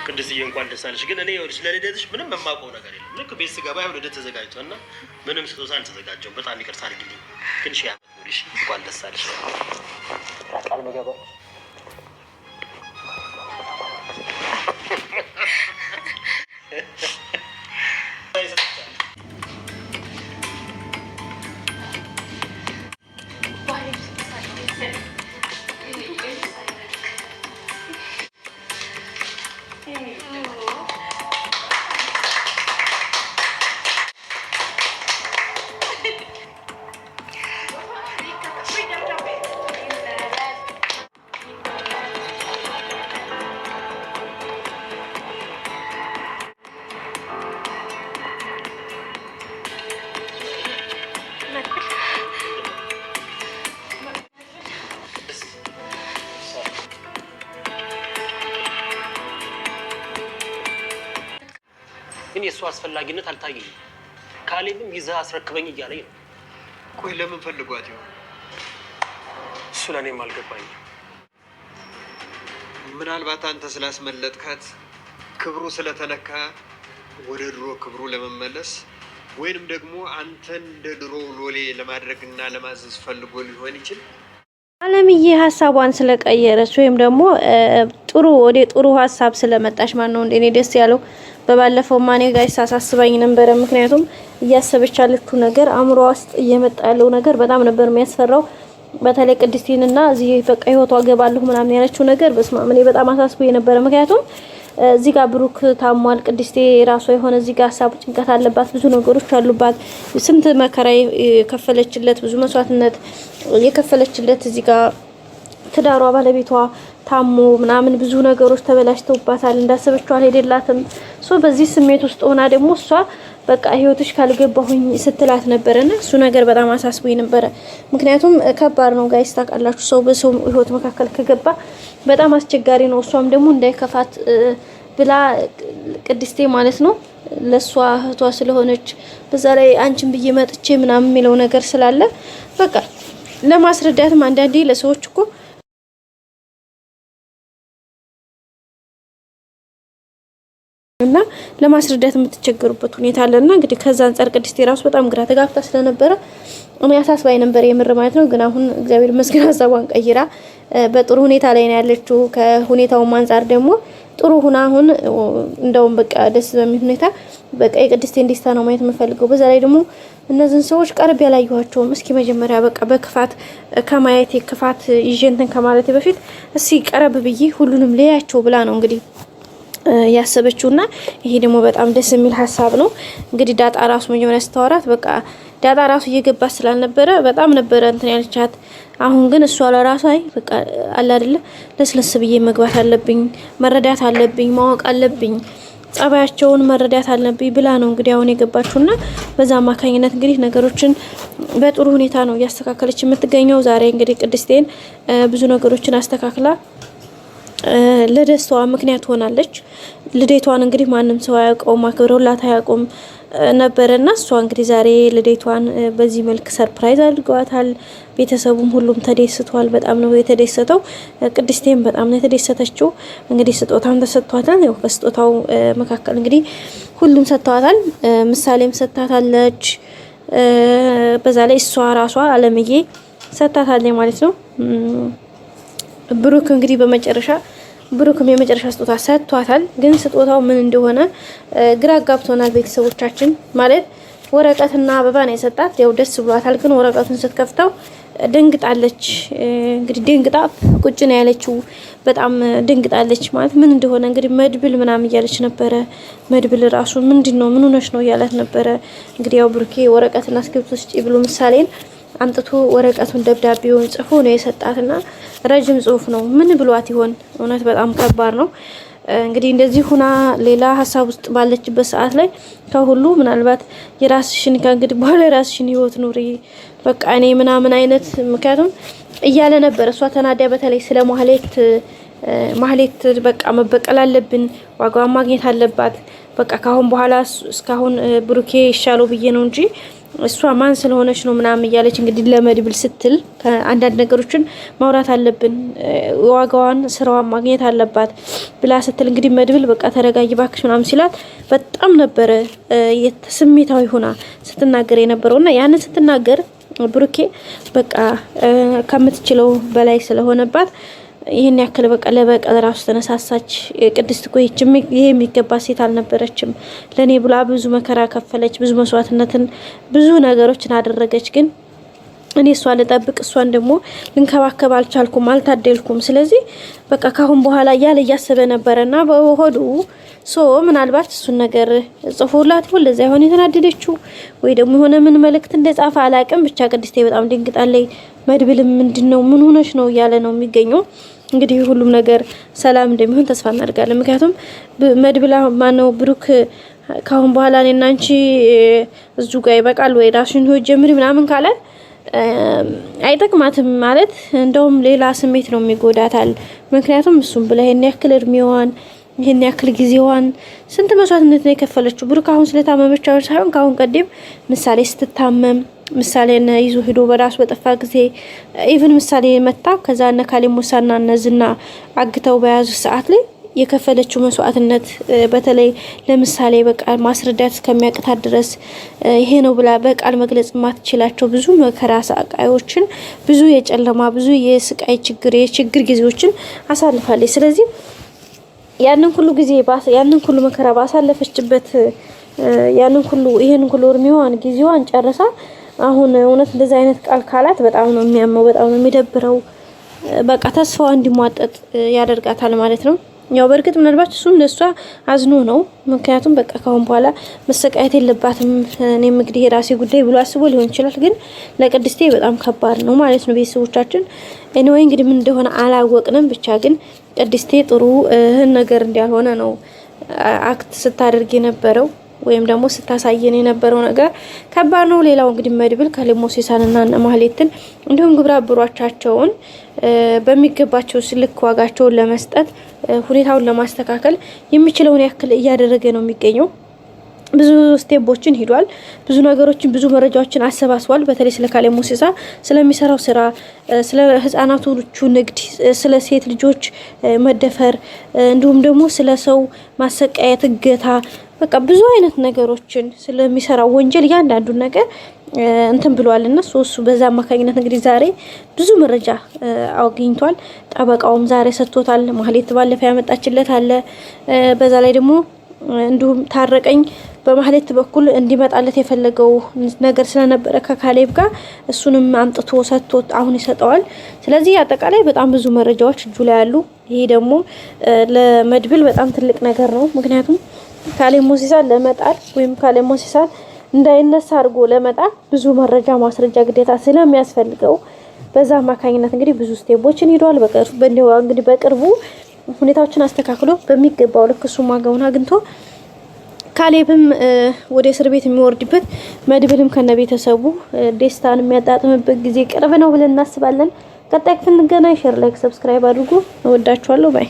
ቅድስዬ እንኳን ደስ አለሽ። ግን እኔ ስለ ልደትሽ ምንም የማውቀው ነገር የለም። ልክ ቤት ስገባ ያው ልደት ተዘጋጅቷልና ምንም ስጦታ አልተዘጋጀውም። በጣም ይቅርታ አድርጊልኝ። ግን ሺህ ዓመት ኑሪሽ። እንኳን ደስ አለሽ። ቃል መገባ ግን የሱ አስፈላጊነት አልታየኝም። ካሌብም ይዘህ አስረክበኝ እያለኝ ነው። ቆይ ለምን ፈልጓት ይሆን? እሱ ለእኔም አልገባኝም። ምናልባት አንተ ስላስመለጥካት ክብሩ ስለተነካ ወደ ድሮ ክብሩ ለመመለስ ወይንም ደግሞ አንተን እንደ ድሮ ሎሌ ለማድረግና ለማዘዝ ፈልጎ ሊሆን ይችላል። አለምዬ ሀሳቧን ስለቀየረች ወይም ደግሞ ጥሩ ሀሳብ ስለመጣች ማን ነው እንደኔ ደስ ያለው። በባለፈው ማኔ ጋር ሳሳስባኝ ነበር። ምክንያቱም እያሰበች ያለችው ነገር አእምሮ ውስጥ እየመጣ ያለው ነገር በጣም ነበር የሚያስፈራው። በተለይ ቅድስቲንና እዚህ በቃ ህይወቷ ገባለሁ ምናምን ያለችው ነገር በስማም እኔ በጣም አሳስቦኝ ነበር። ምክንያቱም እዚህ ጋር ብሩክ ታሟል፣ ቅድስቴ ራሷ የሆነ እዚህ ጋር ሀሳብ ጭንቀት አለባት፣ ብዙ ነገሮች አሉባት። ስንት መከራ የከፈለችለት ብዙ መስዋዕትነት የከፈለችለት እዚህ ጋር ትዳሯ ባለቤቷ ታሞ ምናምን ብዙ ነገሮች ተበላሽተውባታል። እንዳሰበችው አልሄደላትም። በዚህ ስሜት ውስጥ ሆና ደግሞ እሷ በቃ ህይወትሽ ካልገባሁኝ ስትላት ነበርና እሱ ነገር በጣም አሳስቦኝ ነበር። ምክንያቱም ከባድ ነው ጋይስ ታውቃላችሁ፣ ሰው በሰው ህይወት መካከል ከገባ በጣም አስቸጋሪ ነው። እሷም ደግሞ እንዳይከፋት ብላ ቅድስቴ ማለት ነው ለሷ እህቷ ስለሆነች በዛ ላይ አንቺን ብዬ መጥቼ ምናምን የሚለው ነገር ስላለ በቃ ለማስረዳትም አንዳንዴ ለሰዎች እኮ እና ለማስረዳት የምትቸገሩበት ሁኔታ አለና እንግዲህ ከዛ አንፃር ቅድስቴ ራሱ በጣም ግራ ተጋብታ ስለነበረ እኔ አሳስባኝ ነበር የምር ማለት ነው። ግን አሁን እግዚአብሔር ይመስገን ሀሳቧን ቀይራ በጥሩ ሁኔታ ላይ ነው ያለችው። ከሁኔታው አንፃር ደግሞ ጥሩ ሁና አሁን እንደውም በቃ ደስ በሚል ሁኔታ በቃ የቅድስቴን ደስታ ነው ማየት የምፈልገው። በዛ ላይ ደግሞ እነዚህን ሰዎች ቀርብ ያላየኋቸውም። እስኪ መጀመሪያ በቃ በክፋት ከማየት ክፋት ይጀንተን ከማለት በፊት እስኪ ቀረብ ብዬ ሁሉንም ለያቸው ብላ ነው እንግዲህ ያሰበችውና ይሄ ደግሞ በጣም ደስ የሚል ሀሳብ ነው። እንግዲህ ዳጣ ራሱ መጀመሪያ ስታወራት በቃ ዳጣ ራሱ እየገባች ስላልነበረ በጣም ነበረ እንትን ያለቻት። አሁን ግን እሷ ለራሷ አይ በቃ አለ አይደለ ለስለስ ብዬ መግባት አለብኝ፣ መረዳት አለብኝ፣ ማወቅ አለብኝ፣ ጸባያቸውን መረዳት አለብኝ ብላ ነው እንግዲህ አሁን የገባችውና በዛ አማካኝነት እንግዲህ ነገሮችን በጥሩ ሁኔታ ነው ያስተካከለች የምትገኘው። ዛሬ እንግዲህ ቅድስቴን ብዙ ነገሮችን አስተካክላ ለደስታዋ ምክንያት ሆናለች። ልደቷን እንግዲህ ማንም ሰው አያውቀውም፣ አክብረውላት አያውቁም ነበርና እሷ እንግዲህ ዛሬ ልደቷን በዚህ መልክ ሰርፕራይዝ አድርገዋታል። ቤተሰቡም ሁሉም ተደስቷል። በጣም ነው የተደሰተው። ቅድስቴም በጣም ነው የተደሰተችው። እንግዲህ ስጦታም ተሰጥቷታል። ያው ከስጦታው መካከል እንግዲህ ሁሉም ሰጥተዋታል። ምሳሌም ሰጥታታለች። በዛ ላይ እሷ ራሷ አለምዬ ሰጥታታለች ማለት ነው። ብሩክ እንግዲህ በመጨረሻ ብሩክም የመጨረሻ ስጦታ ሰጥቷታል። ግን ስጦታው ምን እንደሆነ ግራ ጋብቶናል ቤተሰቦቻችን። ማለት ወረቀትና አበባ ነው የሰጣት። ያው ደስ ብሏታል። ግን ወረቀቱን ስትከፍተው ደንግጣለች። እንግዲህ ደንግጣ ቁጭ ነው ያለችው። በጣም ደንግጣለች። ማለት ምን እንደሆነ እንግዲህ መድብል ምናምን እያለች ነበረ። መድብል ራሱ ምንድነው ምን ሆነሽ ነው እያላት ነበረ። እንግዲህ ያው ብሩኬ ወረቀትና እስክሪብቶ ስጪ ብሎ ምሳሌን አምጥቶ ወረቀቱን ደብዳቤውን ጽፎ ነው የሰጣትና ረጅም ጽሁፍ ነው። ምን ብሏት ይሆን? እውነት በጣም ከባድ ነው። እንግዲህ እንደዚህ ሁና ሌላ ሀሳብ ውስጥ ባለችበት ሰዓት ላይ ከሁሉ ምናልባት የራስሽን ከእንግዲህ በኋላ የራስሽን ህይወት ኑሪ በቃ እኔ ምናምን አይነት ምክንያቱም እያለ ነበር። እሷ ተናዲያ በተለይ ስለ ማህሌት በቃ መበቀል አለብን፣ ዋጋዋን ማግኘት አለባት። በቃ ካሁን በኋላ እስካሁን ብሩኬ ይሻለው ብዬ ነው እንጂ እሷ ማን ስለሆነች ነው ምናምን እያለች እንግዲህ ለመድብል ስትል አንዳንድ ነገሮችን ማውራት አለብን፣ ዋጋዋን ስራዋን ማግኘት አለባት ብላ ስትል እንግዲህ መድብል በቃ ተረጋጊ እባክሽ ምናምን ሲላት በጣም ነበረ ስሜታዊ ሆና ስትናገር የነበረውና ያንን ስትናገር ብሩኬ በቃ ከምትችለው በላይ ስለሆነባት ይሄን ያክል በቃ ለበቀል ራሱ ተነሳሳች። ቅድስት እኮ ይሄ የሚገባ ሴት አልነበረችም። ለኔ ብላ ብዙ መከራ ከፈለች፣ ብዙ መስዋዕትነትን፣ ብዙ ነገሮችን አደረገች። ግን እኔ እሷን ልጠብቅ እሷን ደግሞ ልንከባከብ አልቻልኩም፣ አልታደልኩም። ስለዚህ በቃ ካሁን በኋላ እያለ እያሰበ ነበረና በሆዱ ምናልባት እሱን ነገር ጽፎላት ይሁን ለዛ ይሆን የተናደደችው ወይ ደግሞ የሆነ ምን መልእክት እንደጻፈ አላቅም። ብቻ ቅድስቴ በጣም ደንግጣለች። መድብልም ምንድነው ምን ሆነሽ ነው እያለ ነው የሚገኘው። እንግዲህ ሁሉም ነገር ሰላም እንደሚሆን ተስፋ እናደርጋለን። ምክንያቱም መድብላ ማነው ብሩክ ካሁን በኋላ እኔና አንቺ እዙ ጋር ይበቃል ወይ ራስሽን ህይወት ጀምሪ ምናምን ካለ አይጠቅማትም ማለት እንደውም ሌላ ስሜት ነው የሚጎዳታል። ምክንያቱም እሱም ብላ ይሄን ያክል እድሜዋን ይሄን ያክል ጊዜዋን ስንት መስዋዕትነት ነው የከፈለችው። ብሩክ አሁን ስለታመመች ሳይሆን ካሁን ቀደም ምሳሌ ስትታመም ምሳሌን ይዞ ሄዶ በራሱ በጠፋ ጊዜ ኢቭን ምሳሌ መታ ከዛ እነ ካሌብ ሙሳና እነዝና አግተው በያዙ ሰዓት ላይ የከፈለችው መስዋዕትነት በተለይ ለምሳሌ በቃል ማስረዳት እስከሚያቅታት ድረስ ይሄ ነው ብላ በቃል መግለጽ ማትችላቸው ብዙ መከራ ሰቃዮችን፣ ብዙ የጨለማ ብዙ የስቃይ የችግር ጊዜዎችን አሳልፋለች። ስለዚህ ያንን ሁሉ ጊዜ ያንን ሁሉ መከራ ባሳለፈችበት ያንን ሁሉ ይሄን ሁሉ እርሜዋን ጊዜዋን ጨርሳ አሁን እውነት እንደዚህ አይነት ቃል ካላት በጣም ነው የሚያመው፣ በጣም ነው የሚደብረው። በቃ ተስፋዋ እንዲሟጠጥ ያደርጋታል ማለት ነው። ያው በእርግጥ ምናልባት እሱም ለሷ አዝኖ ነው። ምክንያቱም በቃ ካሁን በኋላ መሰቃየት የለባትም እኔም እንግዲህ የራሴ ጉዳይ ብሎ አስቦ ሊሆን ይችላል። ግን ለቅድስቴ በጣም ከባድ ነው ማለት ነው። ቤተሰቦቻችን ኤኒዌይ እንግዲህ ምን እንደሆነ አላወቅንም። ብቻ ግን ቅድስቴ ጥሩ ነገር እንዳልሆነ ነው አክት ስታደርግ የነበረው ወይም ደግሞ ስታሳየን የነበረው ነገር ከባድ ነው። ሌላው እንግዲህ መድብል ካሌብ ሞሲሳንና ማህሌትን እንዲሁም ግብረ አበሮቻቸውን በሚገባቸው ልክ ዋጋቸውን ለመስጠት ሁኔታውን ለማስተካከል የሚችለውን ያክል እያደረገ ነው የሚገኘው። ብዙ ስቴፖችን ሄዷል። ብዙ ነገሮችን ብዙ መረጃዎችን አሰባስቧል። በተለይ ስለ ካሌብ ሞሲሳ ስለሚሰራው ስራ፣ ስለ ህፃናቶቹ ንግድ፣ ስለ ሴት ልጆች መደፈር እንዲሁም ደግሞ ስለ ሰው ማሰቃየት፣ እገታ በቃ ብዙ አይነት ነገሮችን ስለሚሰራው ወንጀል እያንዳንዱን ነገር እንትን ብሏልና እሱ በዛ አማካኝነት እንግዲህ ዛሬ ብዙ መረጃ አግኝቷል። ጠበቃውም ዛሬ ሰጥቶታል። ማህሌት ባለፈ ያመጣችለት አለ። በዛ ላይ ደግሞ እንዲሁም ታረቀኝ በማህሌት በኩል እንዲመጣለት የፈለገው ነገር ስለነበረ ከካሌብ ጋር እሱንም አምጥቶ ሰጥቶት አሁን ይሰጠዋል። ስለዚህ አጠቃላይ በጣም ብዙ መረጃዎች እጁ ላይ አሉ። ይሄ ደግሞ ለመድብል በጣም ትልቅ ነገር ነው። ምክንያቱም ካሌብ ሞሲሳን ለመጣል ወይም ካሌብ ሞሲሳን እንዳይነሳ አድርጎ ለመጣል ብዙ መረጃ ማስረጃ ግዴታ ስለሚያስፈልገው በዛ አማካኝነት እንግዲህ ብዙ ስቴፖችን ሄዷል። እንግዲህ በቅርቡ ሁኔታዎችን አስተካክሎ በሚገባው ልክ እሱ ማጋውን አግኝቶ ካሌብም ወደ እስር ቤት የሚወርድበት መድብልም ከነቤተሰቡ ደስታን የሚያጣጥምበት ጊዜ ቅርብ ነው ብለን እናስባለን። ቀጣይ ክፍል እንገናኝ። ሼር፣ ላይክ፣ ሰብስክራይብ አድርጉ። እወዳችኋለሁ። ባይ